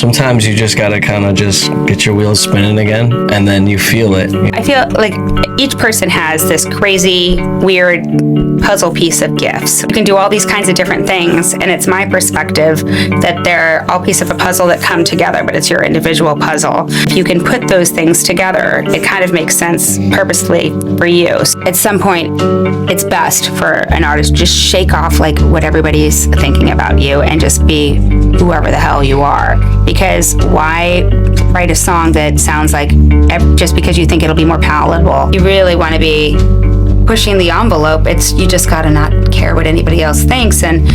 Sometimes you just gotta kind of just get your wheels spinning again, and then you feel it. I feel like each person has this crazy, weird puzzle piece of gifts. You can do all these kinds of different things, and it's my perspective that they're all pieces of a puzzle that come together, but it's your individual puzzle. If you can put those things together, it kind of makes sense purposefully for you. At some point, it's best for an artist to just shake off like what everybody's thinking about you and just be whoever the hell you are. Because why write a song that sounds like just because you think it'll be more palatable? You really want to be pushing the envelope. You just gotta not care what anybody else thinks and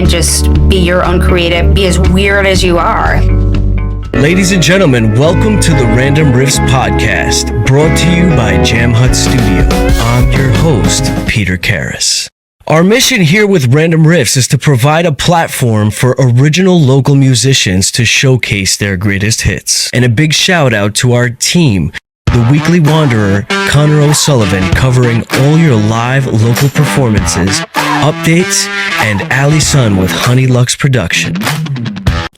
just be your own creative, be as weird as you are. Ladies and gentlemen, welcome to the Random Riffs podcast, brought to you by Jam Hut Studio. I'm your host, Peter Karras. Our mission here with Random Riffs is to provide a platform for original local musicians to showcase their greatest hits. And a big shout out to our team, The Weekly Wanderer, Connor O'Sullivan, covering all your live local performances, updates, and Ali Sun with Honey Lux Production.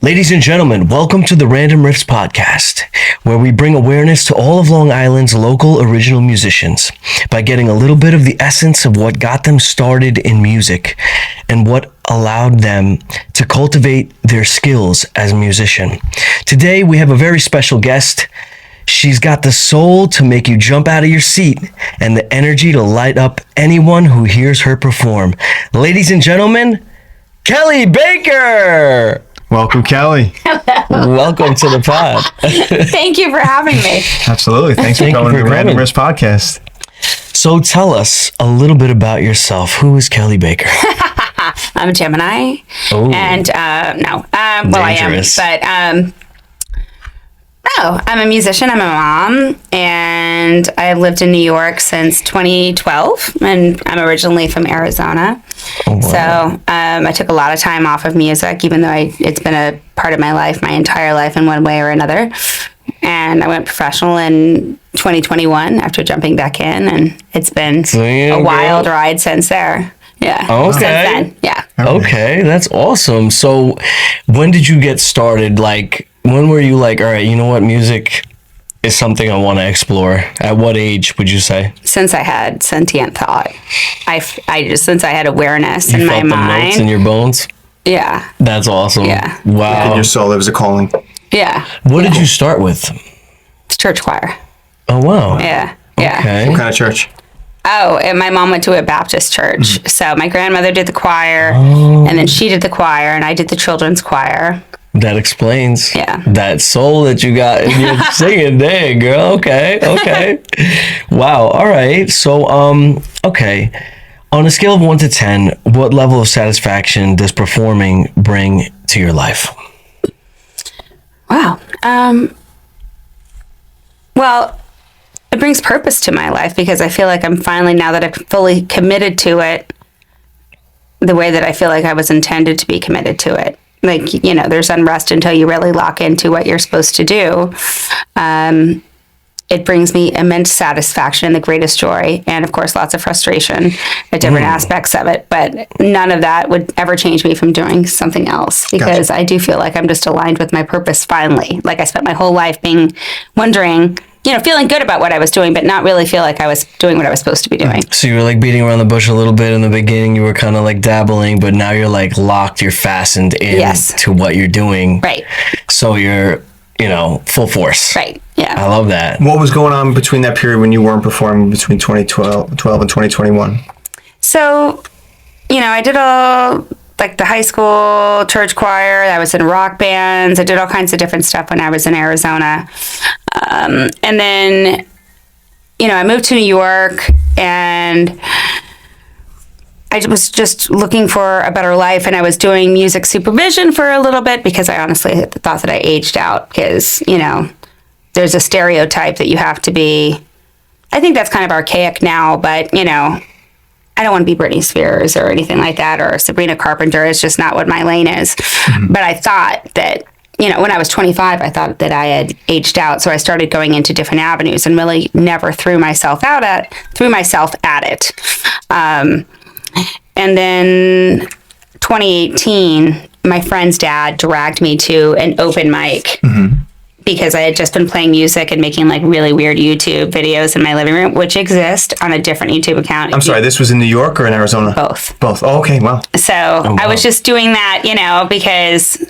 Ladies and gentlemen, welcome to the Random Riffs podcast, where we bring awareness to all of Long Island's local original musicians by getting a little bit of the essence of what got them started in music and what allowed them to cultivate their skills as a musician. Today, we have a very special guest. She's got the soul to make you jump out of your seat and the energy to light up anyone who hears her perform. Ladies and gentlemen, Kelli Baker! Welcome, Kelli. Welcome to the pod. Thank you for having me. Absolutely. Thanks for coming to the Random Riffs podcast. So tell us a little bit about yourself. Who is Kelli Baker? I'm a Gemini. Oh. And well, Dangerous. I am, but I'm a musician. I'm a mom, and I've lived in New York since 2012, and I'm originally from Arizona. Oh, wow. So I took a lot of time off of music, even though it's been a part of my life, my entire life in one way or another. And I went professional in 2021 after jumping back in, and it's been a wild ride since there. Yeah. Okay. Since then. Yeah. Okay, that's awesome. So when did you get started? Like, when were you like, all right, you know what, music is something I want to explore? At what age would you say? Since I had sentient thought. Since I had awareness in my mind. You felt the mind. notes in your bones? Yeah. That's awesome. Yeah. Wow. In your soul, there was a calling. Yeah. What did you start with? Church choir. Oh, wow. Yeah. Yeah. Okay. What kind of church? Oh, and my mom went to a Baptist church. So my grandmother did the choir, and then she did the choir, and I did the children's choir. That explains Yeah. that soul that you got in your singing. Dang, girl. Okay. Wow. All right. So, okay. On a scale of 1 to 10, what level of satisfaction does performing bring to your life? Wow. Well, it brings purpose to my life because I feel like I'm finally, now that I'm fully committed to it, the way that I feel like I was intended to be committed to it. Like, you know, there's unrest until you really lock into what you're supposed to do. It brings me immense satisfaction and the greatest joy, and of course, lots of frustration at different aspects of it. But none of that would ever change me from doing something else because I do feel like I'm just aligned with my purpose finally. Like I spent my whole life wondering, you know, feeling good about what I was doing, but not really feel like I was doing what I was supposed to be doing. So you were like beating around the bush a little bit in the beginning. You were kind of like dabbling, but now you're like locked. You're fastened in to what you're doing. Right. So you're, you know, full force. Right. Yeah. I love that. What was going on between that period when you weren't performing between 2012 and 2021? So, you know, I did all like the high school church choir. I was in rock bands. I did all kinds of different stuff when I was in Arizona. And then, you know, I moved to New York and I was just looking for a better life, and I was doing music supervision for a little bit because I honestly thought that I aged out because, you know, there's a stereotype that you have to be. I think that's kind of archaic now, but, you know, I don't want to be Britney Spears or anything like that, or Sabrina Carpenter. It's just not what my lane is. Mm-hmm. But I thought that, you know, when I was 25, I thought that I had aged out. So I started going into different avenues and really never threw myself at it. And then 2018, my friend's dad dragged me to an open mic because I had just been playing music and making like really weird YouTube videos in my living room, which exist on a different YouTube account. I'm sorry, this was in New York or in Arizona? Both. Both. Oh, okay. Wow. So I was just doing that, because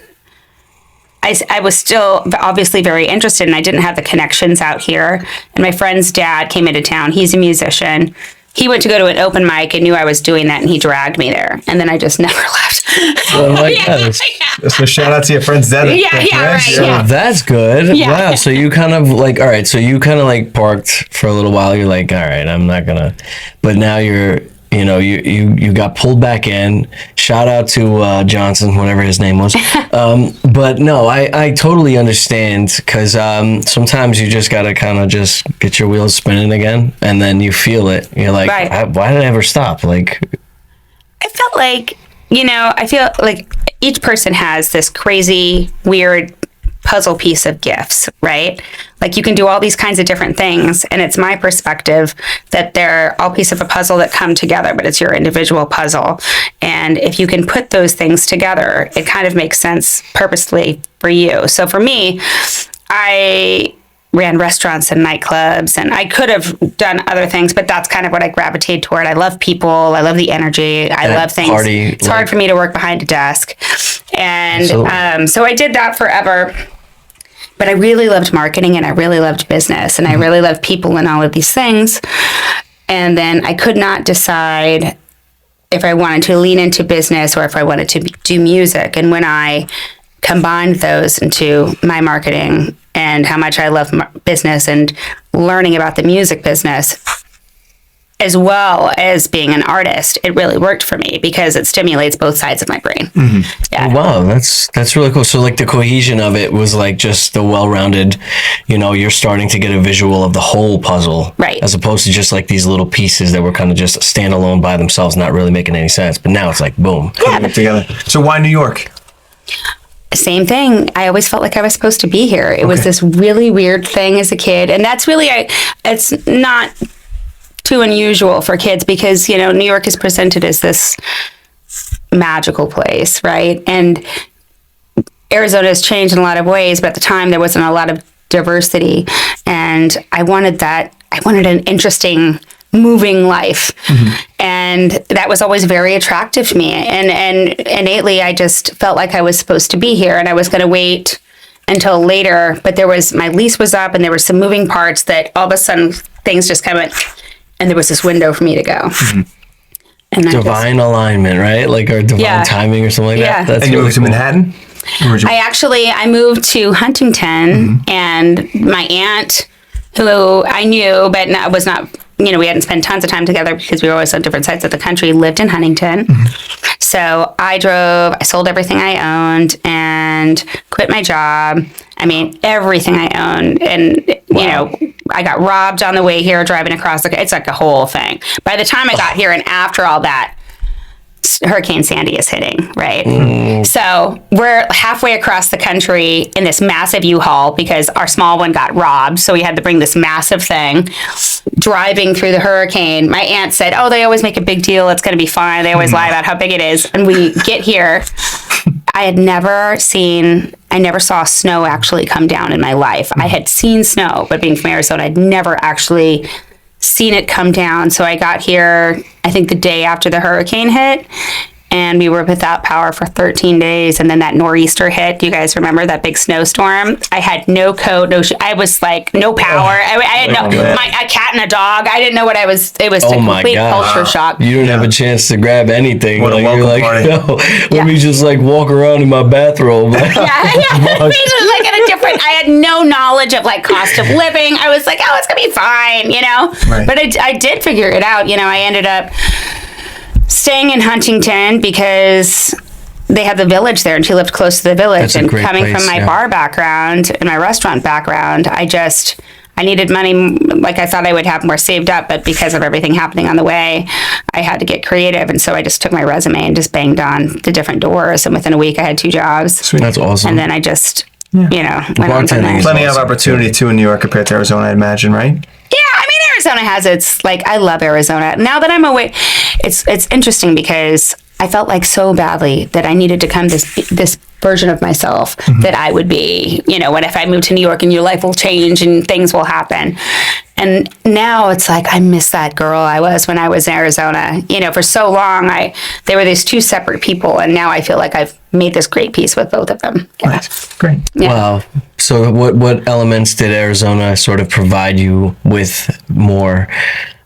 I was still obviously very interested, and I didn't have the connections out here. And my friend's dad came into town. He's a musician. He went to go to an open mic and knew I was doing that, and he dragged me there. And then I just never left. Oh my God. So shout out to your friend's dad. Right. That's good. Yeah. Wow. So you kind of like, all right. So you kind of like parked for a little while. You're like, all right, I'm not gonna. But now you're, you got pulled back in. Shout out to Johnson, whatever his name was. But no, I totally understand, because sometimes you just gotta kind of just get your wheels spinning again, and then you feel it. You're like, Right. why did I ever stop? Like, I felt like, I feel like each person has this crazy, weird puzzle piece of gifts, right? Like you can do all these kinds of different things, and it's my perspective that they're all pieces of a puzzle that come together, but it's your individual puzzle. And if you can put those things together, it kind of makes sense purposely for you. So for me, I ran restaurants and nightclubs, and I could have done other things, but that's kind of what I gravitate toward. I love people. I love the energy. I love things. It's hard for me to work behind a desk. And so I did that forever. But I really loved marketing, and I really loved business, and I really loved people and all of these things. And then I could not decide if I wanted to lean into business or if I wanted to do music. And when I combined those into my marketing and how much I love business and learning about the music business, as well as being an artist, it really worked for me because it stimulates both sides of my brain. Yeah. Wow, that's really cool. So like the cohesion of it was like just the well-rounded, you're starting to get a visual of the whole puzzle. Right. As opposed to just like these little pieces that were kind of just standalone by themselves, not really making any sense. But now it's like, boom. Yeah. Together. So why New York? Same thing. I always felt like I was supposed to be here. It was this really weird thing as a kid. And that's really, it's not too unusual for kids because, New York is presented as this magical place, right? And Arizona has changed in a lot of ways, but at the time there wasn't a lot of diversity. And I wanted that. I wanted an interesting, moving life. And that was always very attractive to me. And innately, I just felt like I was supposed to be here, and I was going to wait until later. But my lease was up, and there were some moving parts that all of a sudden things just kind of, and there was this window for me to go. And divine alignment, right? Like, or divine timing or something like that. That's and you really moved to Manhattan? I moved to Huntington, and my aunt, who I knew, but was not, we hadn't spent tons of time together because we were always on different sides of the country, lived in Huntington. So I sold everything I owned and quit my job. I mean, everything I owned. And, I got robbed on the way here driving across it's like a whole thing. By the time I got here and after all that, Hurricane Sandy is hitting, right? So we're halfway across the country in this massive U-Haul because our small one got robbed. So we had to bring this massive thing. Driving through the hurricane, my aunt said, "Oh, they always make a big deal. It's going to be fine. They always lie about how big it is." And we get here. I never saw snow actually come down in my life. I had seen snow, but being from Arizona, I'd never actually seen it come down. So I got here, I think the day after the hurricane hit, and we were without power for 13 days. And then that nor'easter hit. Do you guys remember that big snowstorm? I had no coat, no I was like, no power. I had a cat and a dog. I didn't know what I was. It was a complete culture shock. You didn't have a chance to grab anything. What a welcome party. No, let me just like walk around in my bathrobe. Like in a different, I had no knowledge of like cost of living. I was like, oh, it's gonna be fine, Right. But I did figure it out. I ended up staying in Huntington because they had the village there, and she lived close to the village. And coming from my bar background and my restaurant background, I needed money. Like I thought I would have more saved up, but because of everything happening on the way, I had to get creative. And so I just took my resume and just banged on the different doors. And within a week, I had 2 jobs. Sweet. That's awesome. And then I just, went on from there. Plenty of opportunity too in New York compared to Arizona, I imagine, right? Yeah, I mean, Arizona has its, I love Arizona. Now that I'm away, it's interesting because I felt like so badly that I needed to come this version of myself that I would be, when if I move to New York and your life will change and things will happen. And now it's like, I miss that girl I was when I was in Arizona. For so long, they were these two separate people. And now I feel like I've made this great piece with both of them. Yeah. Nice. Great. Yeah. Wow. So what elements did Arizona sort of provide you with more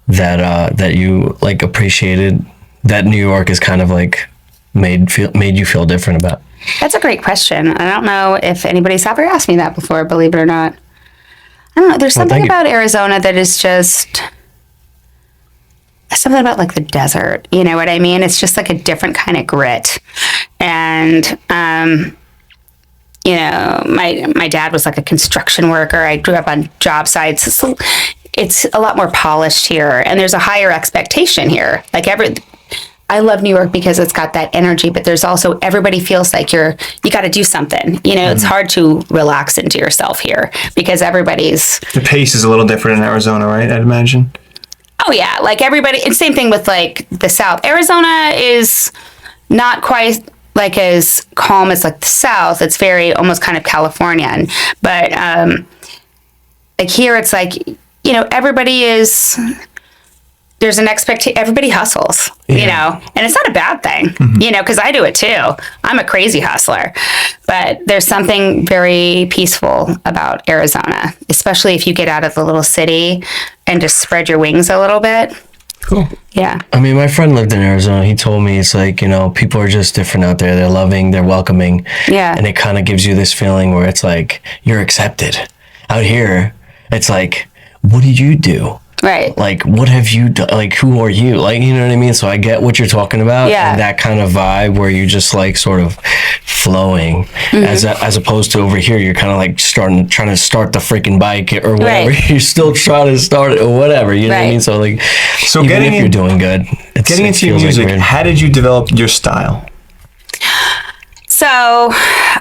that you like appreciated that New York is kind of like made you feel different about? That's a great question. I don't know if anybody's ever asked me that before, believe it or not. I don't know. There's something about Arizona that is just something about like the desert. You know what I mean? It's just like a different kind of grit. And, my dad was like a construction worker. I grew up on job sites. It's a lot more polished here, and there's a higher expectation here. I love New York because it's got that energy, but there's also, everybody feels like you got to do something. It's hard to relax into yourself here because the pace is a little different in Arizona, right? I'd imagine. Oh yeah. Like everybody, and same thing with like the South. Arizona is not quite like as calm as like the South. It's very almost kind of Californian, but, like here it's like, everybody is, there's an expectation, everybody hustles, and it's not a bad thing, because I do it too. I'm a crazy hustler, but there's something very peaceful about Arizona, especially if you get out of the little city and just spread your wings a little bit. Cool. Yeah. I mean, my friend lived in Arizona. He told me it's like, people are just different out there. They're loving, they're welcoming. Yeah. And it kind of gives you this feeling where it's like, you're accepted. Out here, it's like, what did you do? Right. Like, what have you done? Like, who are you? Like, you know what I mean? So I get what you're talking about. Yeah. And that kind of vibe where you're just like sort of flowing as opposed to over here, you're kind of like trying to start the freaking bike or whatever. Right. You're still trying to start it or whatever. You know what I mean? So like, even if you're doing good, getting into your music, how did you develop your style? So,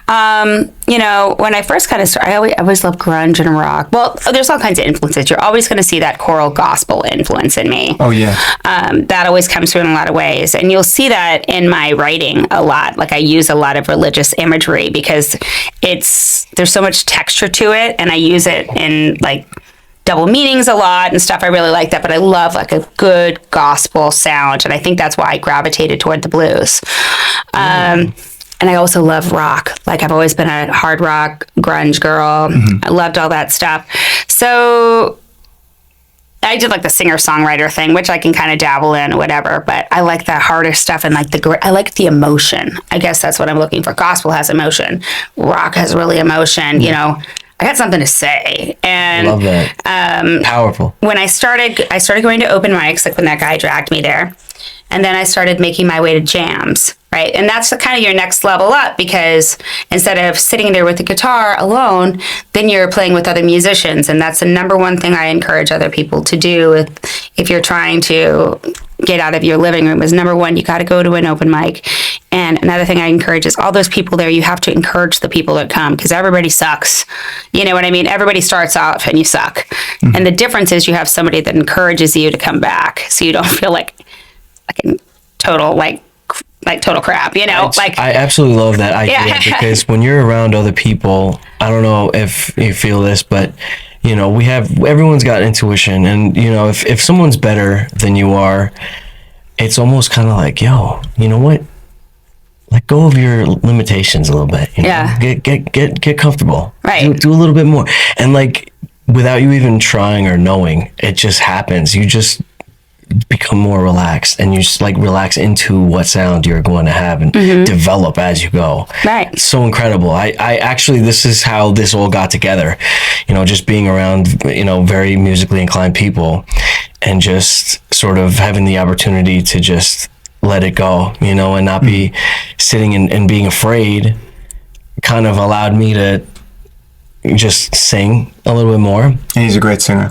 when I first kind of started, I always loved grunge and rock. Well, there's all kinds of influences. You're always going to see that choral gospel influence in me. Oh, yeah. That always comes through in a lot of ways. And you'll see that in my writing a lot. Like I use a lot of religious imagery because there's so much texture to it. And I use it in like double meanings a lot and stuff. I really like that. But I love like a good gospel sound. And I think that's why I gravitated toward the blues. And I also love rock. Like I've always been a hard rock grunge girl. I loved all that stuff. So I did like the singer-songwriter thing, which I can kind of dabble in or whatever, but I like that harder stuff and like I like the emotion. I guess that's what I'm looking for. Gospel has emotion. Rock has really emotion. I got something to say. And love that. Powerful. When I started going to open mics, like when that guy dragged me there. And then I started making my way to jams, right? And that's kind of your next level up because instead of sitting there with the guitar alone, then you're playing with other musicians. And that's the number one thing I encourage other people to do if you're trying to get out of your living room is number one, you got to go to an open mic. And another thing I encourage is all those people there, you have to encourage the people that come because everybody sucks. You know what I mean? Everybody starts off and you suck. And the difference is you have somebody that encourages you to come back so you don't feel like total total crap, I absolutely love that idea because when you're around other people, I don't know if you feel this, but everyone's got intuition, and if someone's better than you are, it's almost kind of like, yo, you know what? Let go of your limitations a little bit. Yeah. Get comfortable. Right. Do a little bit more, and like without you even trying or knowing, it just happens. You just become more relaxed and you just like relax into what sound you're going to have and develop as you go. Right. It's so incredible. I actually, this is how this all got together, just being around, very musically inclined people and just sort of having the opportunity to just let it go, and not be sitting and being afraid kind of allowed me to just sing a little bit more. And he's a great singer.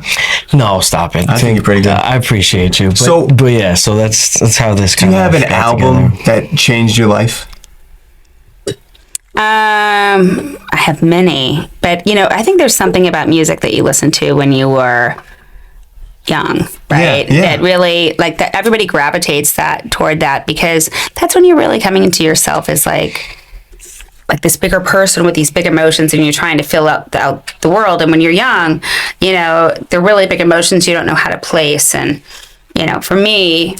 No, stop it. I think you're pretty good. I appreciate you. So that's how this kind of. Do you have an album that changed your life? I have many, but I think there's something about music that you listen to when you were young, right? Yeah. That really, like, that everybody gravitates toward that, because that's when you're really coming into yourself as like this bigger person with these big emotions, and you're trying to fill out the world. And when you're young, they're really big emotions you don't know how to place. And, for me,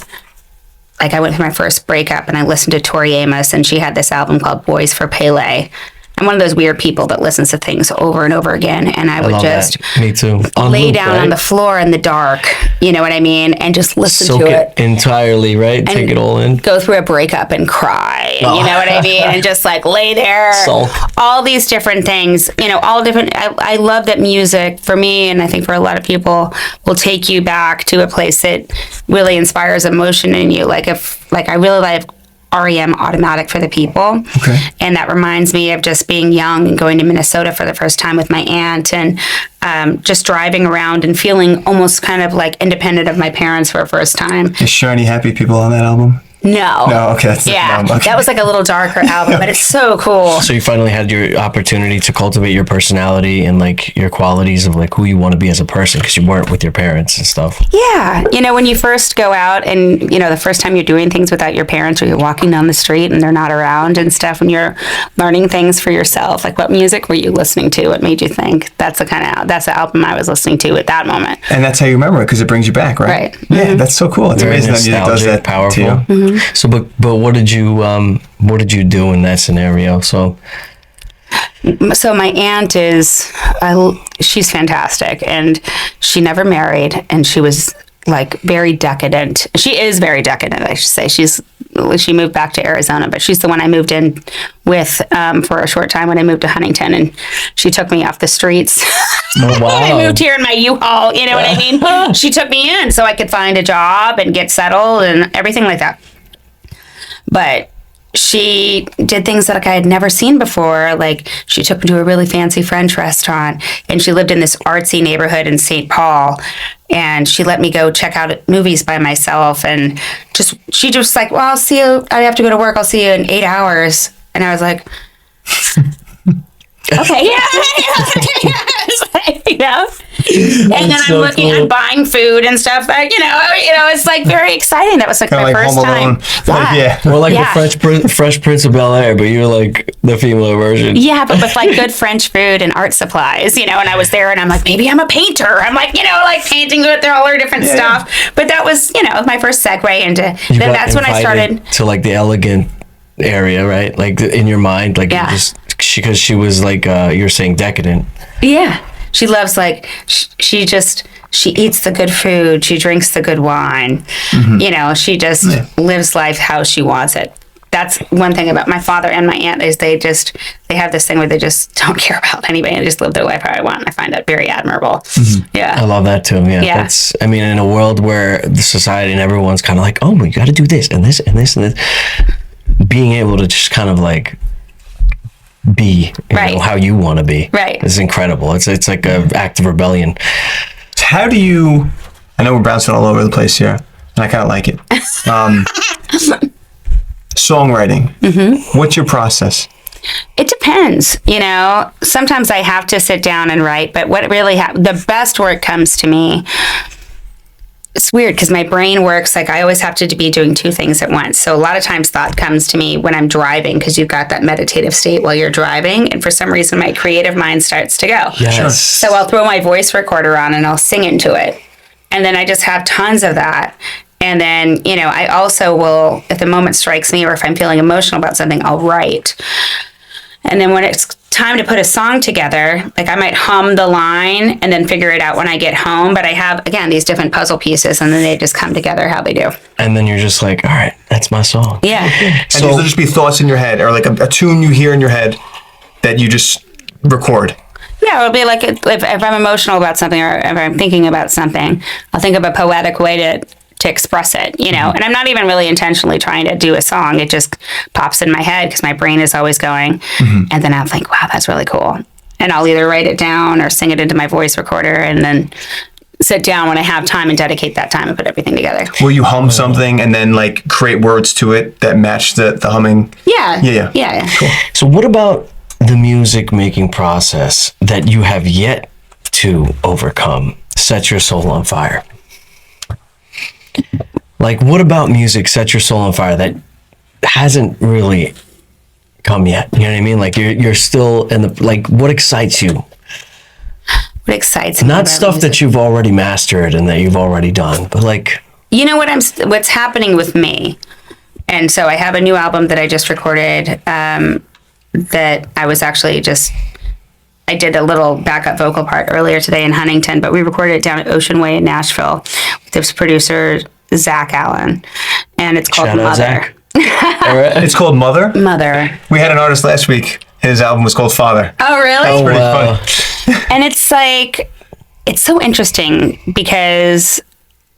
like, I went through my first breakup and I listened to Tori Amos, and she had this album called Boys for Pele. I'm one of those weird people that listens to things over and over again, and I would just Me too. lay down on the floor in the dark, you know what I mean, and just listen Soak to it entirely, right? Take it all in. Go through a breakup and cry, you know what I mean, and just like lay there. Sulk. All these different things, all different. I love that music, for me, and I think for a lot of people, will take you back to a place that really inspires emotion in you. Like I really like REM Automatic for the People. Okay. And that reminds me of just being young and going to Minnesota for the first time with my aunt, and just driving around and feeling almost kind of like independent of my parents for a first time. Is Shiny Happy People on that album? No. No, okay. That's That was like a little darker album, but it's so cool. So you finally had your opportunity to cultivate your personality and like your qualities of like who you want to be as a person, because you weren't with your parents and stuff. Yeah. When you first go out and, the first time you're doing things without your parents, or you're walking down the street and they're not around and stuff, and you're learning things for yourself, like what music were you listening to? What made you think? That's the album I was listening to at that moment. And that's how you remember it, because it brings you back, right? Right. Yeah, that's so cool. It's Very amazing that music does that powerful. to you. Mm-hmm. So, but what did you do in that scenario? So my aunt she's fantastic, and she never married, and she was like very decadent. She is very decadent, I should say. She moved back to Arizona, but she's the one I moved in with for a short time when I moved to Huntington, and she took me off the streets. Oh, wow. I moved here in my U-Haul, you know what I mean? She took me in so I could find a job and get settled and everything like that. But she did things that I had never seen before. Like, she took me to a really fancy French restaurant, and she lived in this artsy neighborhood in St. Paul, and she let me go check out movies by myself. And she just like, well, I'll see you. I have to go to work. I'll see you in 8 hours. And I was like, okay, yeah. And then I'm looking, I'm buying food and stuff. It's like very exciting. That was like Kinda my like first Home time. Alone. Yeah. More like the Fresh Prince of Bel-Air, but you're like the female version. Yeah, but with like good French food and art supplies, and I was there, and I'm like, maybe I'm a painter. I'm like, like painting with all her different stuff. But that was, my first segue into, then that's when I started. To like the elegant area, right? Like in your mind, like because she was like, you're saying decadent. Yeah. She loves, like, she eats the good food. She drinks the good wine. Mm-hmm. She just lives life how she wants it. That's one thing about my father and my aunt, is they have this thing where they just don't care about anybody and just live their life how I want. And I find that very admirable. Mm-hmm. Yeah. I love that too. Yeah. That's, in a world where the society and everyone's kind of like, oh, we got to do this and this and this and this, being able to just kind of like be how you want to be, right, is incredible. It's like an act of rebellion. How do you, I know we're bouncing all over the place here, and I kind of like it. Songwriting. Mm-hmm. What's your process? It depends. Sometimes I have to sit down and write, but what really the best work comes to me. It's weird because my brain works like I always have to be doing two things at once. So a lot of times thought comes to me when I'm driving, because you've got that meditative state while you're driving. And for some reason, my creative mind starts to go. Yes. Sure. So I'll throw my voice recorder on and I'll sing into it. And then I just have tons of that. And then, I also will, if the moment strikes me or if I'm feeling emotional about something, I'll write. And then when it's time to put a song together, like I might hum the line and then figure it out when I get home. But I have, again, these different puzzle pieces, and then they just come together how they do. And then you're just like, all right, that's my song. Yeah. And So these will just be thoughts in your head, or like a tune you hear in your head that you just record. Yeah, it'll be like if I'm emotional about something, or if I'm thinking about something, I'll think of a poetic way to express it, And I'm not even really intentionally trying to do a song. It just pops in my head because my brain is always going. Mm-hmm. And then I'll think, wow, that's really cool. And I'll either write it down or sing it into my voice recorder, and then sit down when I have time and dedicate that time and put everything together. Will you hum something and then like create words to it that match the humming? Yeah. Cool. So what about the music making process that you have yet to overcome? Set your soul on fire. Like, what about music Set Your Soul on Fire that hasn't really come yet? You know what I mean? Like, you're still in the, like, what excites you? What excites me? Not stuff that you've already mastered and that you've already done, but like, you know what's happening with me. And so I have a new album that I just recorded, that I was actually I did a little backup vocal part earlier today in Huntington, but we recorded it down at Ocean Way in Nashville with this producer, Zach Allen. And it's called Mother. Zach. All right. It's called Mother? Mother. We had an artist last week. His album was called Father. Oh, really? That's pretty fun. And it's like, it's so interesting because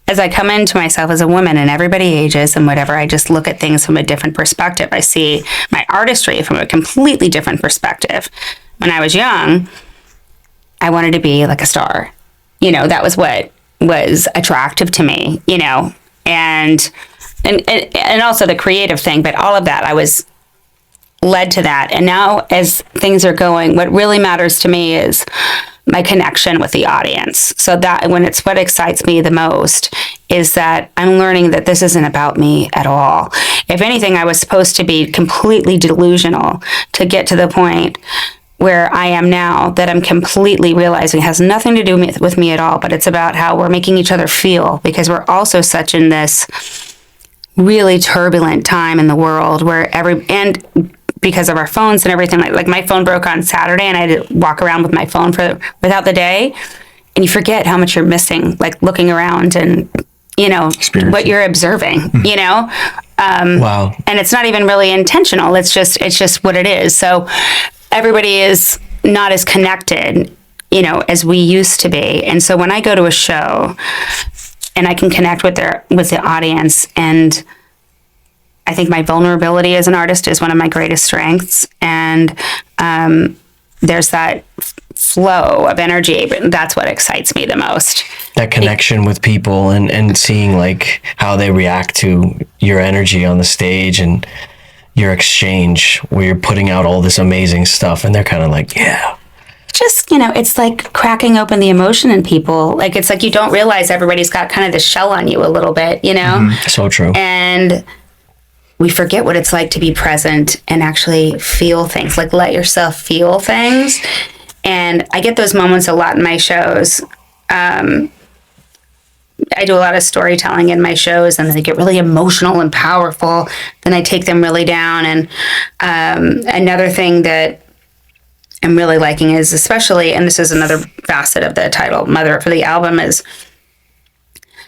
as I come into myself as a woman, and everybody ages and whatever, I just look at things from a different perspective. I see my artistry from a completely different perspective. When I was young, I wanted to be like a star. You know, that was what was attractive to me, you know, and also the creative thing, but all of that, I was led to that. And now as things are going, what really matters to me is my connection with the audience. So that when it's what excites me the most is that I'm learning that this isn't about me at all. If anything, I was supposed to be completely delusional to get to the point where I am now, that I'm completely realizing has nothing to do with me at all, but it's about how we're making each other feel, because we're also such in this really turbulent time in the world where and because of our phones and everything, like my phone broke on Saturday and I had to walk around with my phone without the day, and you forget how much you're missing, like looking around and, you know, what you're observing, you know? Wow. And it's not even really intentional. It's just what it is. So everybody is not as connected, you know, as we used to be. And so when I go to a show and I can connect with the audience, and I think my vulnerability as an artist is one of my greatest strengths. And there's that flow of energy. That's what excites me the most. That connection with people and seeing like how they react to your energy on the stage and your exchange where you're putting out all this amazing stuff and they're kind of like, yeah. Just, you know, it's like cracking open the emotion in people. Like, it's like you don't realize everybody's got kind of this shell on you a little bit, you know? So true. And we forget what it's like to be present and actually feel things, like let yourself feel things. And I get those moments a lot in my shows. I do a lot of storytelling in my shows, and they get really emotional and powerful. Then I take them really down. And another thing that I'm really liking is, especially, and this is another facet of the title, Mother, for the album, is,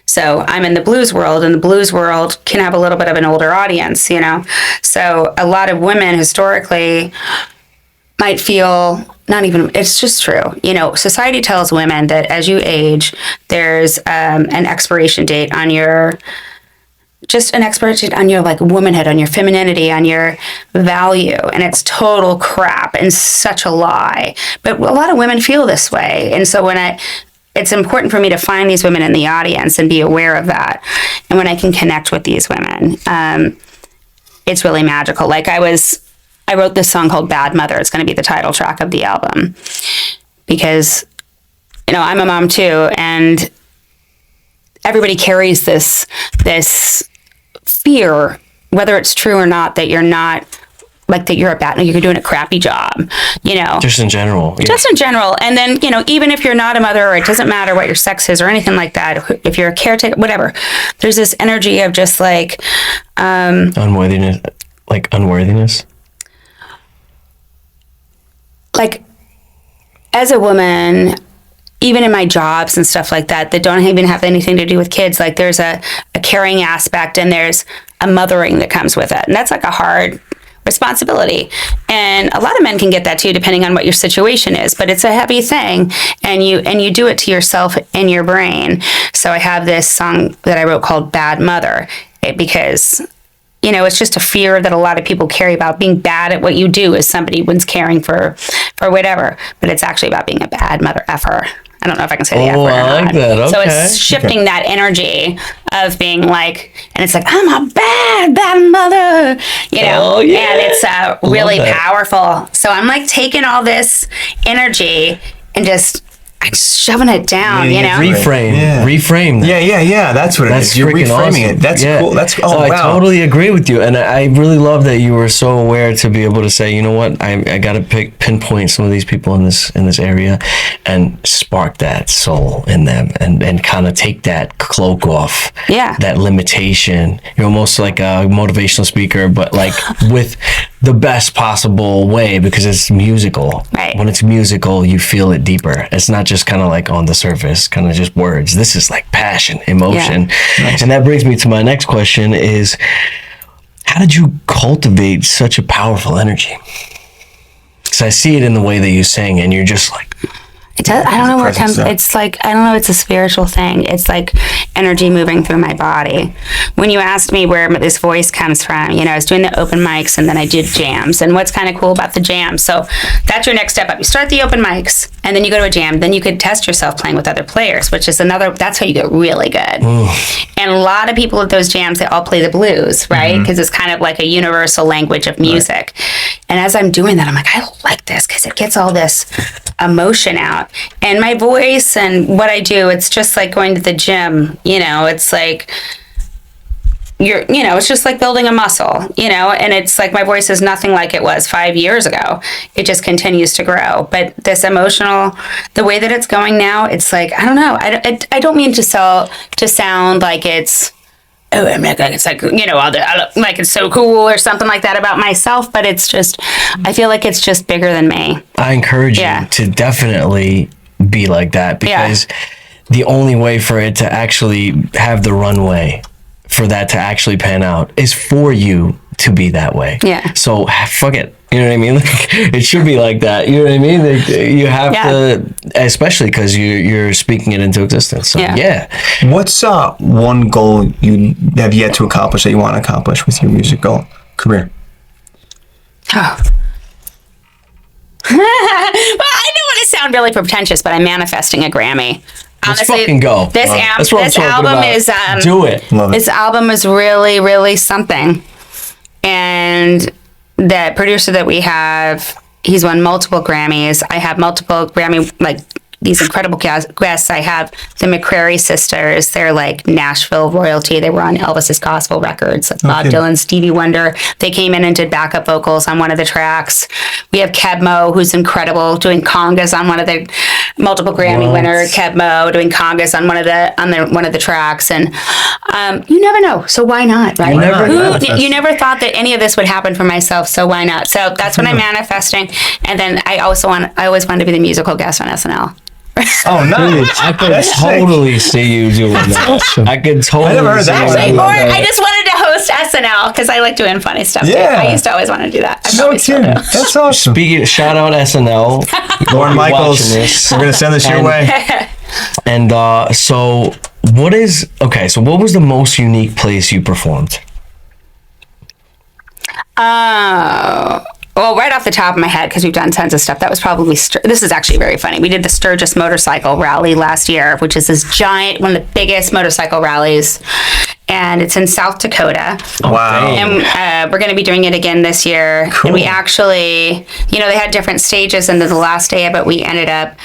so I'm in the blues world, and the blues world can have a little bit of an older audience, you know? So a lot of women historically might feel, not even, it's just true. You know, society tells women that as you age, there's an expiration date on your, just an expiration on your like womanhood, on your femininity, on your value. And it's total crap and such a lie. But a lot of women feel this way. And so it's important for me to find these women in the audience and be aware of that. And when I can connect with these women, it's really magical. Like I wrote this song called Bad Mother. It's going to be the title track of the album because, you know, I'm a mom too. And everybody carries this fear, whether it's true or not, that you're not, like that you're you're doing a crappy job, you know. Just in general. Yeah. Just in general. And then, you know, even if you're not a mother, or it doesn't matter what your sex is or anything like that, if you're a caretaker, whatever, there's this energy of just like... unworthiness. Like, as a woman, even in my jobs and stuff like that don't even have anything to do with kids, like there's a caring aspect and there's a mothering that comes with it. And that's like a hard responsibility. And a lot of men can get that too, depending on what your situation is, but it's a heavy thing. And you do it to yourself in your brain. So I have this song that I wrote called Bad Mother, because, you know, it's just a fear that a lot of people carry about being bad at what you do as somebody who's caring for whatever. But it's actually about being a bad mother effer. I don't know if I can say the F word or I like not. that. Okay. So it's shifting that energy of being like, and it's like, I'm a bad mother, you know, Oh, yeah. and it's really powerful. So I'm like taking all this energy and just I'm shoving it down, Meaning you know? Reframe that. Yeah. That's what it is. You're reframing awesome. it. That's cool. That's wow. I totally agree with you, and I really love that you were so aware to be able to say, you know what, I got to pinpoint some of these people in this area, and spark that soul in them, and kind of take that cloak off. Yeah. That limitation. You're almost like a motivational speaker, but like with the best possible way, because it's musical. Right. When it's musical, you feel it deeper. It's not just kind of like on the surface, kind of just words. This is like passion, emotion. Yeah. Nice. And that brings me to my next question is, how did you cultivate such a powerful energy? Because I see it in the way that you sing, and you're just like... It does, I don't know where it comes. It's like, I don't know. It's a spiritual thing. It's like energy moving through my body. When you asked me where this voice comes from, you know, I was doing the open mics, and then I did jams. And what's kind of cool about the jams? So that's your next step up. You start the open mics, and then you go to a jam. Then you could test yourself playing with other players, which is another. That's how you get really good. And a lot of people at those jams, they all play the blues, right? Because it's kind of like a universal language of music. Right. And as I'm doing that, I'm like, I like this because it gets all this emotion out. And my voice and what I do, it's just like going to the gym, you know, it's like it's just like building a muscle, you know, and it's like my voice is nothing like it was 5 years ago. It just continues to grow. But this emotional, the way that it's going now, it's like, I don't know. I don't mean to sound like it's, oh, I'm not like, it's like, you know, like it's so cool or something like that about myself, but it's just, I feel like it's just bigger than me. I encourage you to definitely be like that, because the only way for it to actually have the runway, for that to actually pan out, is for you to be that way. Yeah. So fuck it. You know what I mean? Like, it should be like that. You know what I mean? Like, you have to, especially because you're speaking it into existence. So What's one goal you have yet to accomplish that you want to accomplish with your musical career? Oh. Well, I don't want to sound really pretentious, but I'm manifesting a Grammy. Honestly, let's fucking go. This album is do it. Love it. This album is really, really something. And the producer that we have, he's won multiple Grammys. I have multiple Grammy, like, these incredible guests. I have the McCrary sisters. They're like Nashville royalty. They were on Elvis's gospel records, like Bob Dylan, Stevie Wonder. They came in and did backup vocals on one of the tracks. We have Kebmo, who's incredible, doing congas on one of the multiple Grammy winner Kebmo doing congas on one of the tracks. And you never know, so why not, right? You never thought that any of this would happen for myself, so why not? So that's what I'm manifesting. And then I always wanted to be the musical guest on SNL. Oh, nice. I could totally see you doing that. Awesome. I could totally. I never heard that. I just wanted to host SNL because I like doing funny stuff. Yeah. Too. I used to always want to do that. No kidding. That's awesome. Shout out SNL. Lauren Michaels. We're gonna send this your way. And so what was the most unique place you performed? Well, right off the top of my head, because we've done tons of stuff, that was probably, this is actually very funny. We did the Sturgis Motorcycle Rally last year, which is this giant, one of the biggest motorcycle rallies. And it's in South Dakota. Wow. And we're going to be doing it again this year. Cool. And we actually, they had different stages into the last day, but we ended up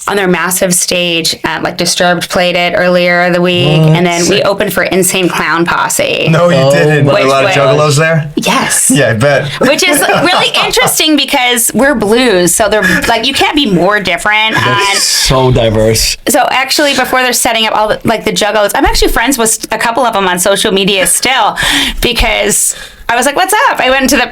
on their massive stage. Like Disturbed played it earlier the week. What? And then we opened for Insane Clown Posse. No, you didn't. Were a lot of juggalos there? Yes. Yeah, I bet. Which is really interesting because we're blues. So they're like, you can't be more different. So diverse. So actually, before they're setting up all the juggalos, I'm actually friends with a couple of them on social media still, because I was like, what's up? I went to the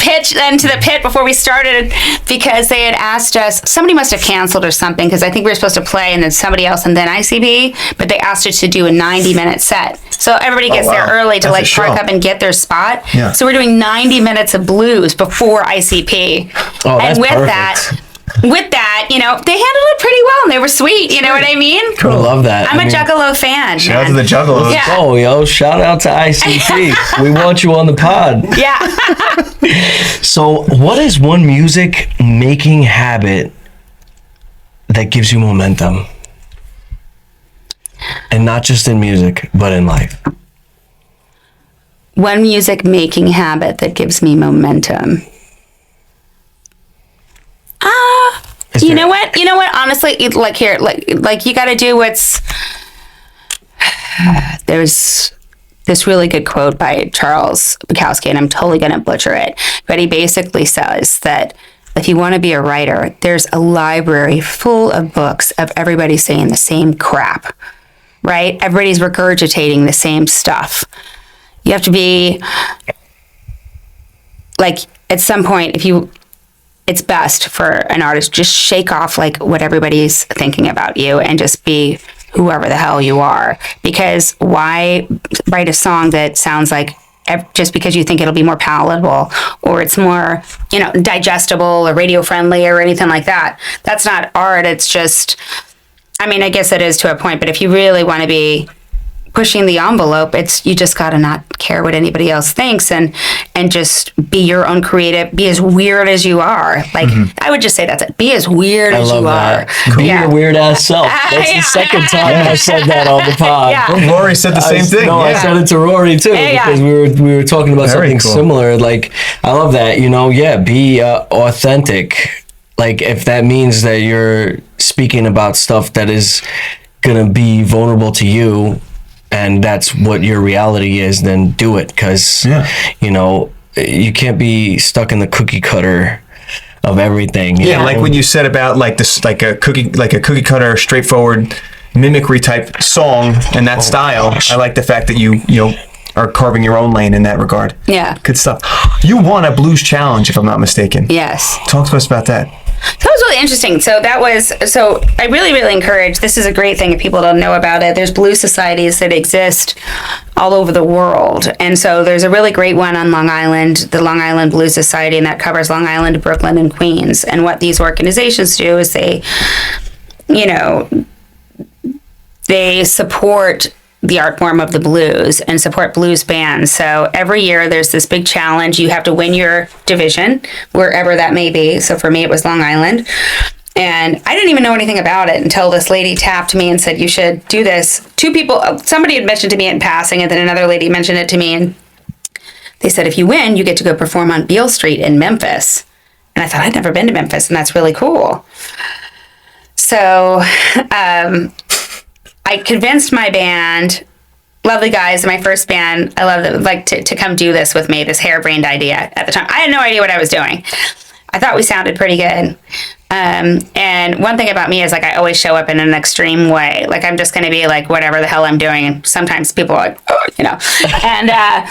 pit before we started because they had asked us, somebody must have canceled or something, because I think we were supposed to play and then somebody else and then ICP, but they asked us to do a 90-minute set. So everybody gets there early to park up and get their spot. Yeah. So we're doing 90 minutes of blues before ICP. Oh, that's perfect. With that, they handled it pretty well and they were sweet. You know what I mean? Cool. I love that. I'm a Juggalo fan. Shout out to the Juggalos. Yeah. Oh, yo, shout out to ICP. We want you on the pod. Yeah. So, what is one music making habit that gives you momentum? And not just in music, but in life. One music making habit that gives me momentum. Is You know what? Honestly, like you got to do what's. There's this really good quote by Charles Bukowski, and I'm totally going to butcher it, but he basically says that if you want to be a writer, there's a library full of books of everybody saying the same crap, right? Everybody's regurgitating the same stuff. You have to be like, at some point, it's best for an artist, just shake off like what everybody's thinking about you and just be whoever the hell you are. Because why write a song that sounds like, just because you think it'll be more palatable or it's more, digestible or radio friendly or anything like that? That's not art. It's just, I guess it is to a point, but if you really want to be pushing the envelope, you just got to not care what anybody else thinks and just be your own creative, be as weird as you are. Like, I would just say that's it. Be as weird as you are. Be your weird ass self. That's the second time I said that on the pod. Well, Rory said the same thing. No, I said it to Rory too, because we were talking about something similar. Like, I love that, be authentic. Like, if that means that you're speaking about stuff that is gonna be vulnerable to you, and that's what your reality is, then do it. Because, you can't be stuck in the cookie cutter of everything. Yeah, like what you said about like this, like a cookie cutter, straightforward mimicry type song and that style. Gosh. I like the fact that you are carving your own lane in that regard. Yeah. Good stuff. You won a blues challenge, if I'm not mistaken. Yes. Talk to us about that. That was really interesting. So I really, really encourage, this is a great thing if people don't know about it. There's blues societies that exist all over the world. And so there's a really great one on Long Island, the Long Island Blues Society, and that covers Long Island, Brooklyn, and Queens. And what these organizations do is they support the art form of the blues and support blues bands. So every year there's this big challenge. You have to win your division, wherever that may be. So for me, it was Long Island. And I didn't even know anything about it until this lady tapped me and said, you should do this. Somebody had mentioned to me in passing, and then another lady mentioned it to me. And they said, if you win, you get to go perform on Beale Street in Memphis. And I thought, I'd never been to Memphis, and that's really cool. So, I convinced my band, lovely guys, my first band, I love them, like to come do this with me, this harebrained idea at the time. I had no idea what I was doing. I thought we sounded pretty good. And one thing about me is like I always show up in an extreme way. Like I'm just going to be like whatever the hell I'm doing. And sometimes people are like, And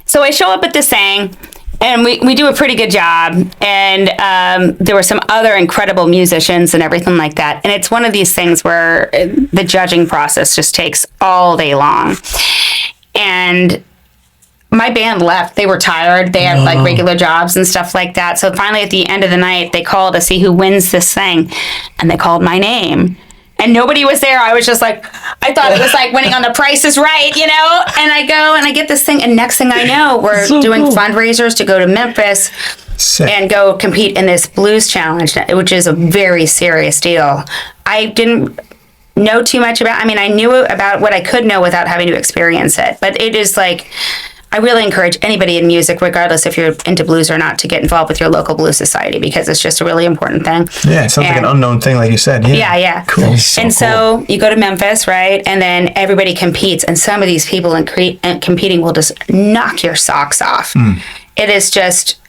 so I show up at this thing. And we do a pretty good job. And there were some other incredible musicians and everything like that. And it's one of these things where the judging process just takes all day long. And my band left. They were tired. They had like regular jobs and stuff like that. So finally at the end of the night, they called to see who wins this thing. And they called my name. And nobody was there. I was just like, I thought it was like winning on The Price is Right, And I go and I get this thing. And next thing I know, we're doing fundraisers to go to Memphis and go compete in this blues challenge, which is a very serious deal. I didn't know too much about, I knew about what I could know without having to experience it. But it is like, I really encourage anybody in music, regardless if you're into blues or not, to get involved with your local blues society because it's just a really important thing. Yeah, it sounds like an unknown thing, like you said. Yeah. Cool. So you go to Memphis, right? And then everybody competes, and some of these people competing will just knock your socks off. It is just,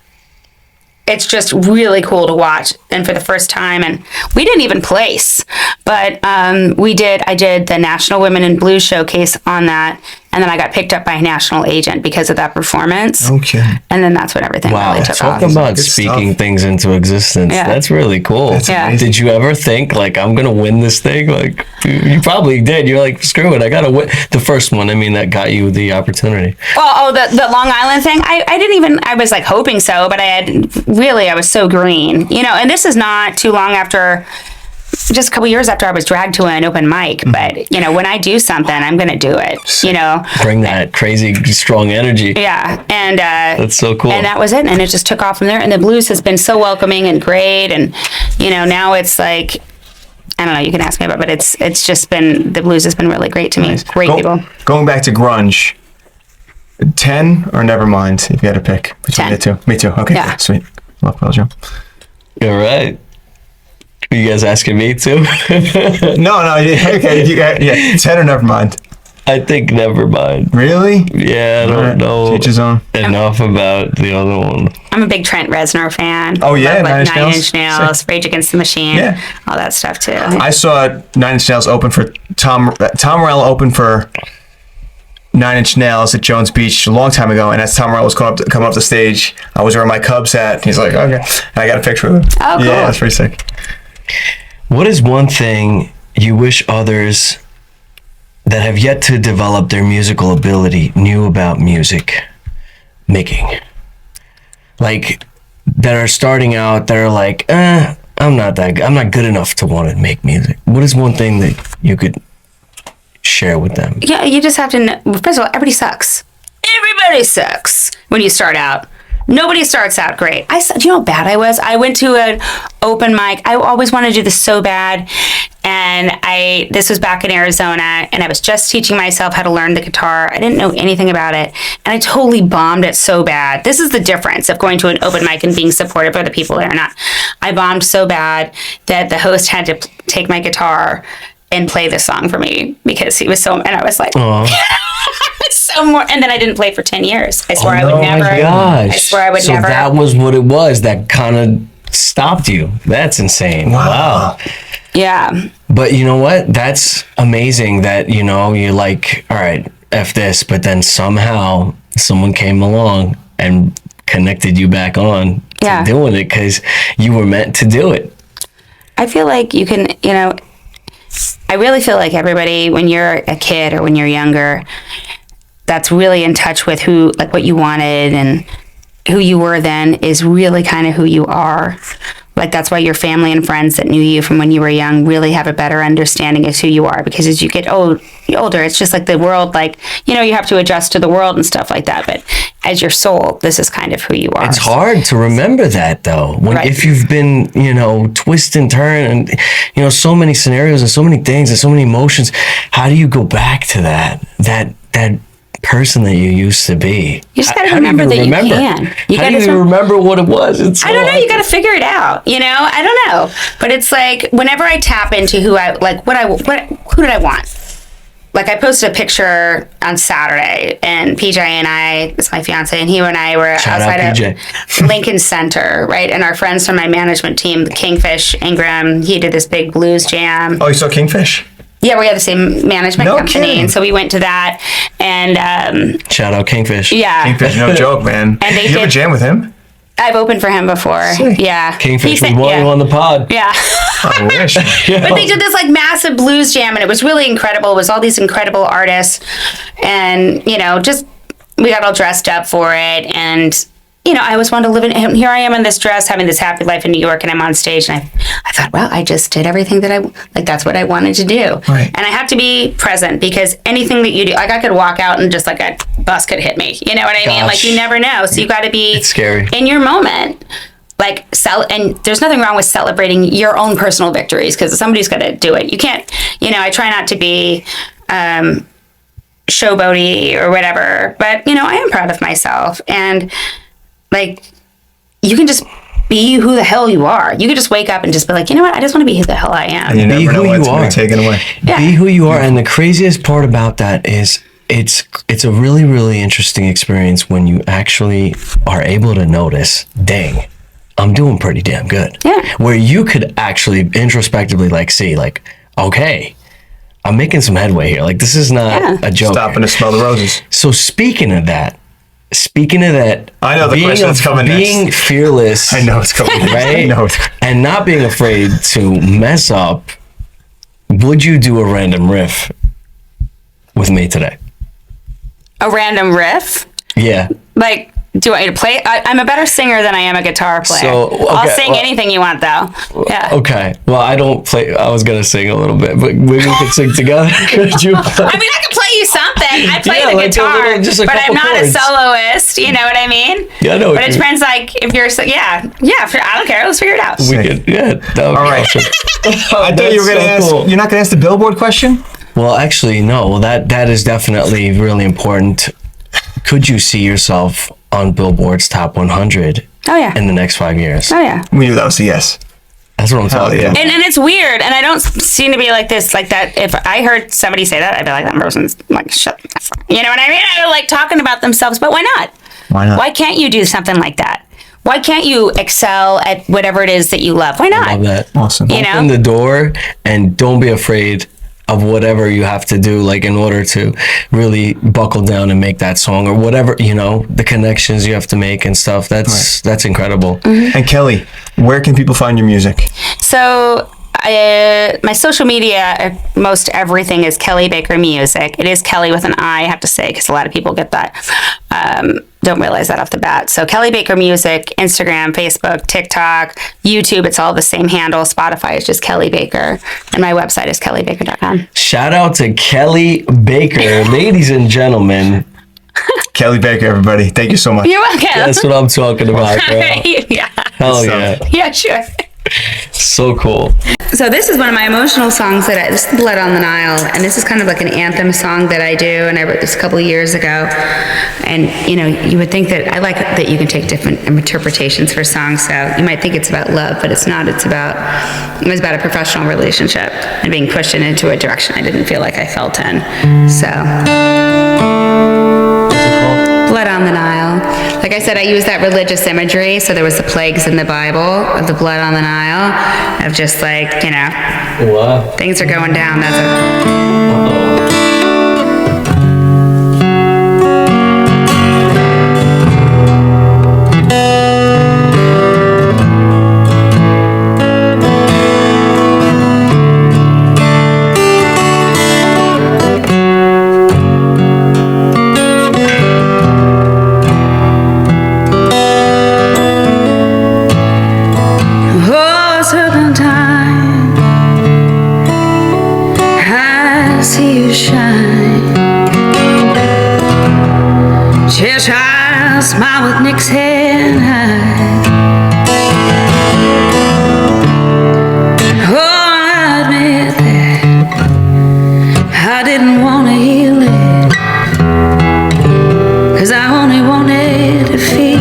it's just really cool to watch. And for the first time, and we didn't even place, but I did the National Women in Blues Showcase on that. And then I got picked up by a national agent because of that performance. Okay. And then that's when everything really took off. Talk about speaking things into existence. Yeah. That's really cool. That's amazing. Did you ever think, like, I'm going to win this thing? Like, you probably did. You're like, screw it. I got to win. The first one, that got you the opportunity. Well, the Long Island thing, I was like hoping so, but I was so green. And this is not too long after, just a couple years after I was dragged to an open mic. But, when I do something, I'm going to do it, Bring that crazy, strong energy. Yeah. And that's so cool. And that was it. And it just took off from there. And the blues has been so welcoming and great. And, now it's like, I don't know, you can ask me about it, but it's just been, the blues has been really great to me. Nice. Great people. Going back to grunge, 10 or never mind, if you had to pick between 10. the two. Me too. Okay. Yeah. Sweet. Love Pearl Jam. You're right. Are you guys asking me too? No. Okay, yeah. 10 or never mind. I think never mind. Really? Yeah, I don't know Teach his own. enough about the other one. I'm a big Trent Reznor fan. Oh, yeah, Love, like Nine Inch Nails. Nails, Rage Against the Machine, Yeah. all that stuff too. I saw 9 Inch Nails open for Tom Morello opened for 9 Inch Nails at Jones Beach a long time ago, and as Tom Morello was coming up the stage, I was wearing my Cubs hat. He's like, okay, and I got a picture with him. Oh, cool. Yeah, that's pretty sick. What is one thing you wish others that have yet to develop their musical ability knew about music making? Like, that are starting out, that are like, I'm not good enough to want to make music. What is one thing that you could share with them? Yeah, you just have to know. Well, first of all, everybody sucks. Everybody sucks when you start out. Nobody starts out great. Do you know how bad I was? I went to an open mic. I always wanted to do this so bad. And this was back in Arizona, and I was just teaching myself how to learn the guitar. I didn't know anything about it. And I totally bombed it so bad. This is the difference of going to an open mic and being supportive of the people that are not. I bombed so bad that the host had to take my guitar and play this song for me because he was and I was like, and then I didn't play for 10 years. I swore I would never. Oh my gosh. I swore I would never. So that was what it was that kind of stopped you. That's insane. Wow. Yeah. But you know what? That's amazing that, you're like, all right, F this, but then somehow someone came along and connected you back on to doing it because you were meant to do it. I feel like you can, I really feel like everybody, when you're a kid or when you're younger, that's really in touch with what you wanted and who you were then is really kind of who you are. Like, that's why your family and friends that knew you from when you were young really have a better understanding of who you are, because as you get older, it's just like the world, you have to adjust to the world and stuff like that. But as your soul, this is kind of who you are. It's hard to remember that, though. If you've been, twist and turn and, so many scenarios and so many things and so many emotions, how do you go back to that person that you used to be? You just got to remember that you can. How do you remember what it was? I don't know. You got to figure it out. I don't know. But it's like whenever I tap into who I like, who did I want? Like, I posted a picture on Saturday, and PJ and I, it's my fiance, and he and I were outside of Lincoln Center, right? And our friends from my management team, Kingfish Ingram, he did this big blues jam. Oh, you saw Kingfish? Yeah, we had the same management company, kidding. and so we went to that. And shout out Kingfish. Yeah, Kingfish, no joke, man. And you ever jam with him? I've opened for him before. Sick. Yeah, Kingfish, we want you on the pod. Yeah. I wish. But they did this massive blues jam, and it was really incredible. It was all these incredible artists, and just we got all dressed up for it, and I always wanted to live in. Here I am in this dress, having this happy life in New York, and I'm on stage, and I thought, well, I just did everything that that's what I wanted to do. Right. And I have to be present, because anything that you do, I could walk out and just a bus could hit me. You know what I mean? You never know. So you got to be it's scary. In your moment. And there's nothing wrong with celebrating your own personal victories, because somebody's got to do it. You can't, I try not to be showboaty or whatever, but, I am proud of myself. And, you can just be who the hell you are. You could just wake up and just be like, you know what? I just want to be who the hell I am. And you be never know who what's you going are. to be taken away. Yeah. Be who you are. And the craziest part about that is it's a really, really interesting experience when you actually are able to notice, dang, I'm doing pretty damn good. Yeah. Where you could actually introspectively see, okay, I'm making some headway here. This is not a joke. Stopping to smell the roses. So speaking of that, I know the question that's coming next. Being fearless. I know it's coming next. Right? I know. And not being afraid to mess up. Would you do a random riff with me today? A random riff? Yeah. Do you want me to play? I'm a better singer than I am a guitar player. So, okay, I'll sing anything you want, though. Yeah. Okay. Well, I don't play. I was gonna sing a little bit, but maybe we could sing together. Could you play? I mean, I could play you something. I play Yeah, the like a guitar, little- just a but I'm couple not chords. a soloist. You know what I mean? Yeah, I know. But it depends. If you're, I don't care. Let's figure it out. We could. Yeah. That would be All right. awesome. I thought you were going to ask. Cool. You're not going to ask the Billboard question? Well, actually, no. Well, that is definitely really important. Could you see yourself on Billboard's Top 100 Oh, yeah. in the next 5 years? Oh, yeah. We knew that was a yes. That's what I'm talking about. And it's weird, and I don't seem to be like this, like that. If I heard somebody say that, I'd be like, that person's like, shut the fuck. You know what I mean? I like talking about themselves, but why not? Why not? Why can't you do something like that? Why can't you excel at whatever it is that you love? Why not? I love that. Awesome. You know? Open the door and don't be afraid of whatever you have to do, like in order to really buckle down and make that song or whatever, you know, the connections you have to make and stuff. That's incredible. Mm-hmm. And Kelli, where can people find your music? So my social media, most everything is Kelli Baker Music. It is Kelli with an I have to say, because a lot of people get that. Don't realize that off the bat. So Kelli Baker Music, Instagram, Facebook, TikTok, YouTube, it's all the same handle. Spotify is just Kelli Baker. And my website is kellibaker.com. Shout out to Kelli Baker, ladies and gentlemen. Kelli Baker, everybody. Thank you so much. You're welcome. That's what I'm talking about, bro. Yeah. Hell yeah. Yeah, sure. So cool. So this is one of my emotional songs this is Blood on the Nile, and this is kind of like an anthem song that I do, and I wrote this a couple of years ago. And you know, you would think that I like that you can take different interpretations for songs. So you might think it's about love, but it's not. It was about a professional relationship and being pushed into a direction I didn't feel like I felt in. So Blood on the Nile. Like I said, I use that religious imagery. So there was the plagues in the Bible of the blood on the Nile, of just like, you know, Wow. things are going down. That's oh, serpentine, I see you shine. Cheshire smile with Nick's head high. Oh, I admit that I didn't want to heal it, 'cause I only wanted to feel it.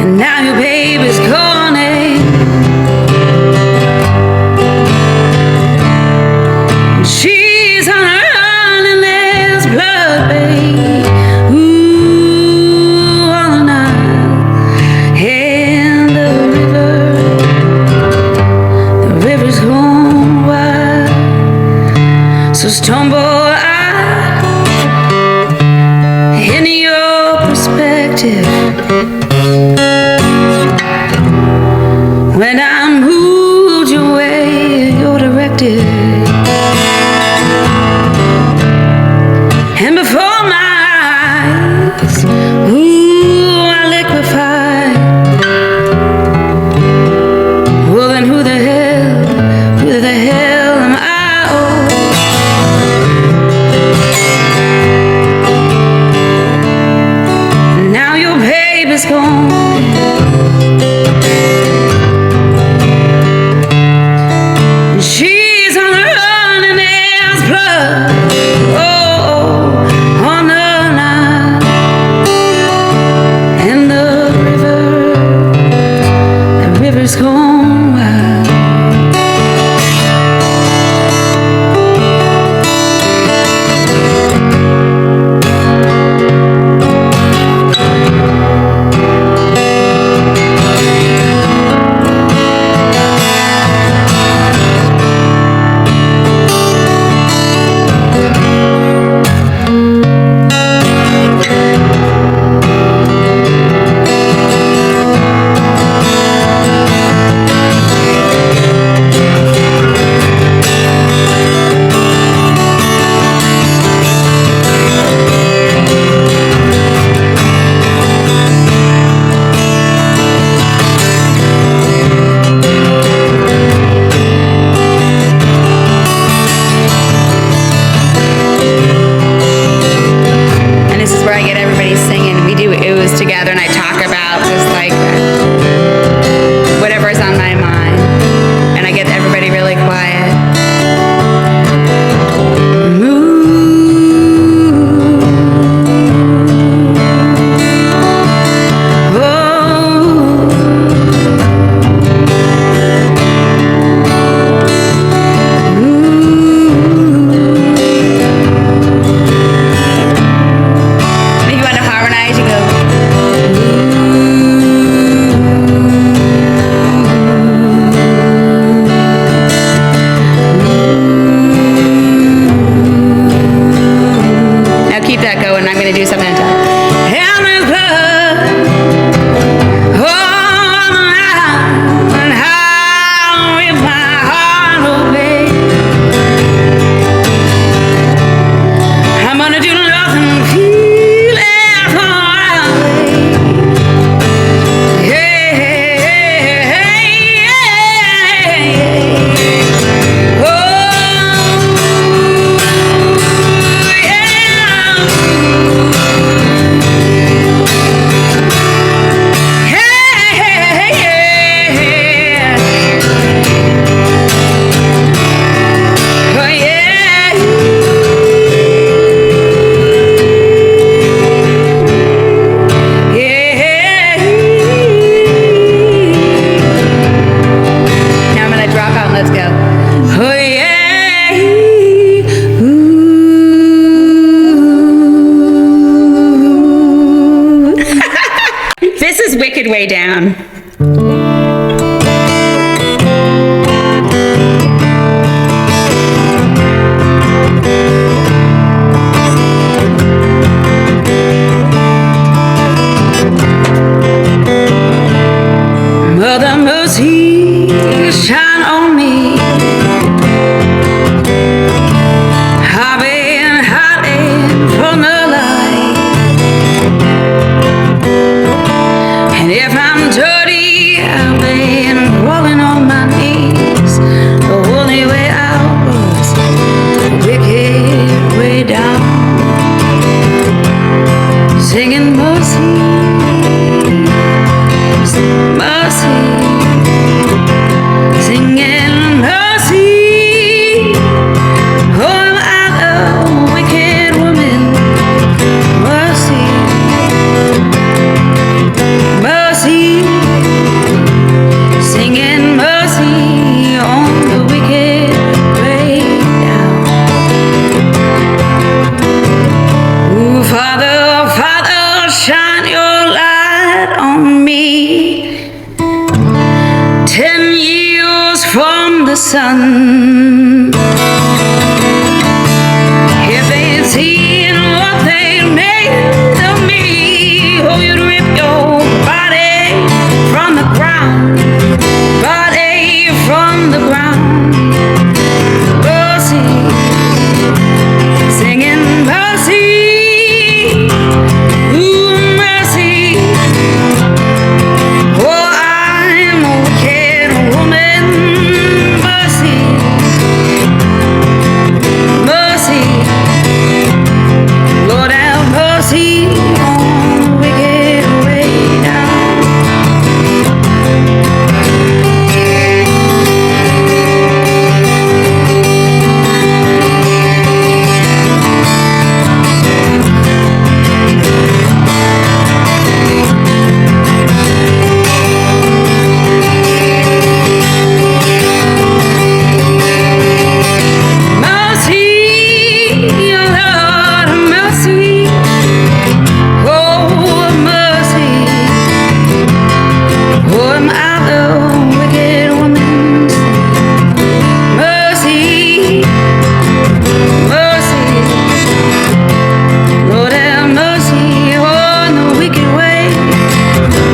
And now your baby's gone, eh? She's on a run and there's blood, babe. Ooh, on the Nile and the river's gone wild. So stumble I into your perspective when I moved your way, your directive. And before my eyes, ooh, I liquefied. Well, then who the hell am I? Oh. Now your baby's gone. She's on the run and there's blood. Oh, on the Nile and the river's gone wild. And this is where I get everybody singing. We do oohs together, and I talk about just like whatever's on my mind, and I get everybody really quiet. Move is Wicked Way Down. Mother mercy, shine on me. I've been hiding from the light, and if I'm dirty, I've been crawling on my knees. The only way out was the wicked way down, singing mercy. Mercy, singing mercy. Oh, I love wicked woman. Mercy, mercy, singing mercy on the wicked way down. Ooh, Father, Father, shine your light on me. 10 years from the sun. If they'd seen what they made of me, oh, you'd rip your body from the ground, body from the ground. Mercy, singing mercy. Ooh, mercy. Oh, I'm a wicked woman. Mercy, mercy. Lord, have mercy on the wicked way down. Mercy, oh Lord, mercy. Oh, mercy. Oh, am I the wicked woman? Mercy, mercy. Lord, have mercy on the wicked way,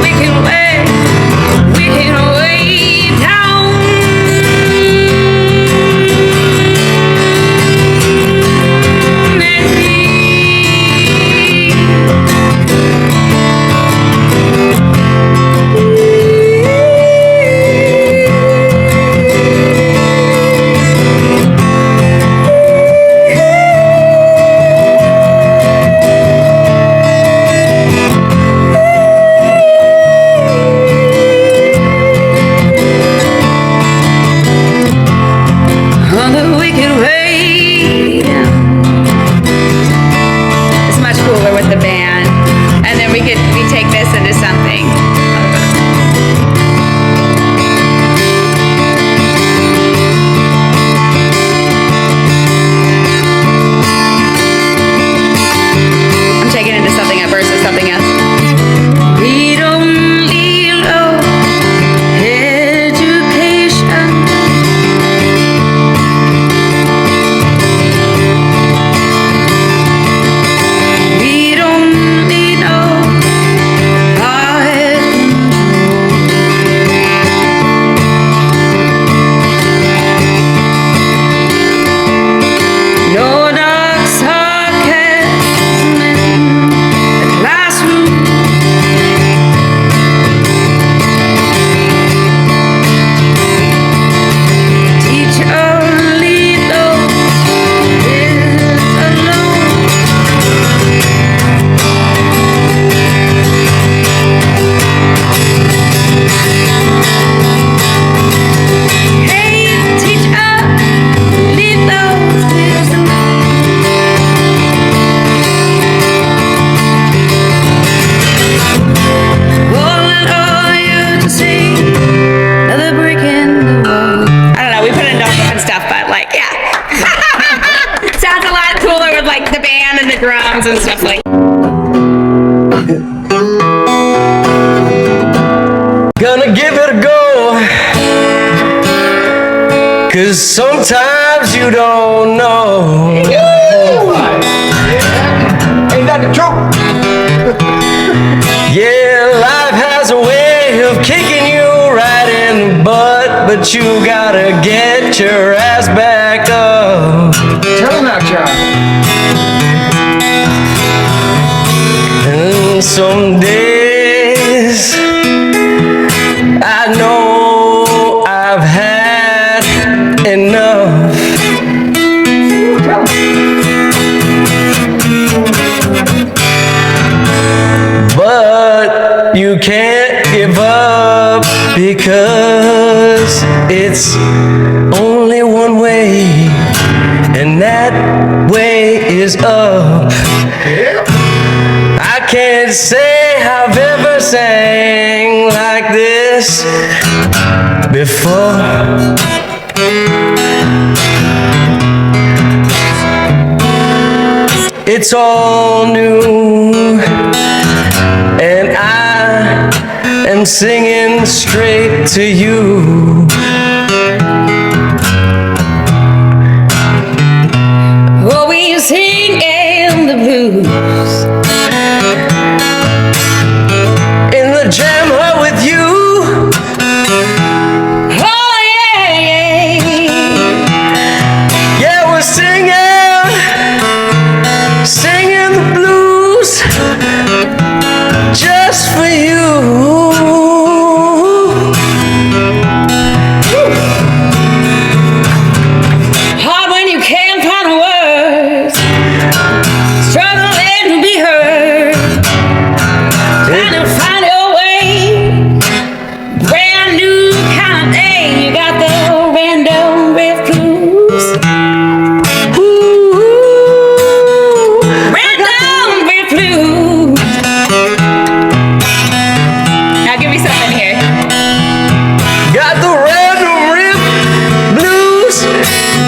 wicked way, wicked way down. On the wicked way down. It's much cooler with the band, and then we take this into something. I'm taking it into something at versus something else. We don't need no education. We don't need no heart control. No dark sarcasm in the classroom. Teacher, lead those kids alone. Hey, teacher, lead those kids alone. All you to see, another brick in the wall. I don't know, we put in all different stuff, but like, yeah. Sounds a lot cooler with like the band and the drums and stuff like. gonna give it a go. 'Cause sometimes you don't know. Ain't that the truth? Yeah, life has a way of kicking you right in the butt, but you gotta get your ass back up. Tell him now, John. And some days I know I've had enough. But you can't give up because it's only one way, and that way is up. I can't say I've ever sang like this before. It's all new, and I am singing straight to you. Oh, we sing in the blues. In the jam hut with you. Oh, yeah, yeah. Yeah, we're singing the blues just for you. Hard when you can't find words, struggling to be heard, trying to find your way, brand new kind of day. You got the random riff blues. Random riff blues. Now give me something here. Got the random riff blues,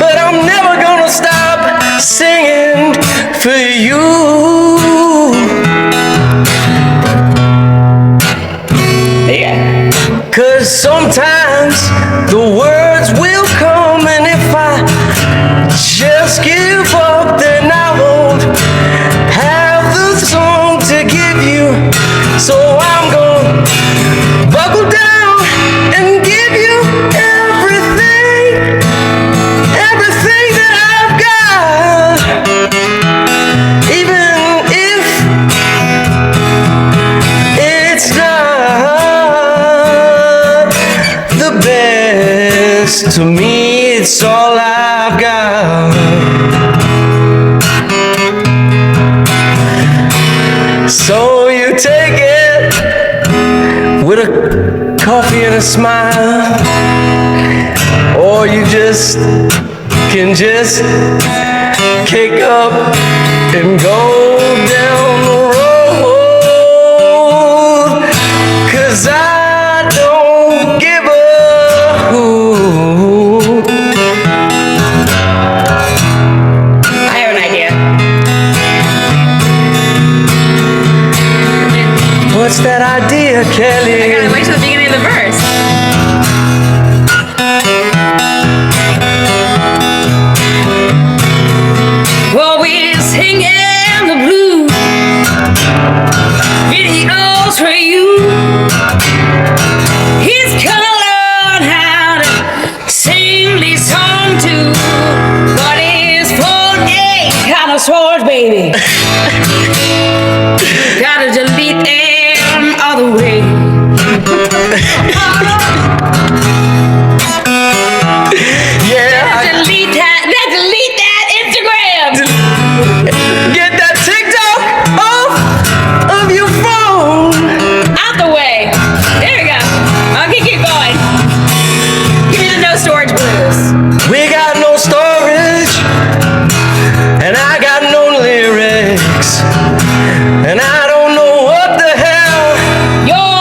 but I'm never gonna stop singing for you. Yeah. 'Cause sometimes the words will come, and if I just give up, then I won't have the song to give you. So I'm gonna buckle down and give you everything, everything that I've got. Even if it's not the best, to me it's all I've got. So you take it with a coffee and a smile, or you just can just kick up and go down the road. 'Cause I don't give a hoot. I have an idea. What's that idea, Kelly? I gotta wait till the beginning of the verse. Well, we're singing the blues, videos for you. He's gonna learn how to sing this song too, but his phone ain't kind of swords, baby. Gotta delete them all the way. Yeah, Delete that Instagram. get that TikTok off of your phone. Out the way. There we go. Okay, keep going. Give me the no storage blues. We got no storage, and I got no lyrics, and I don't know what the hell You're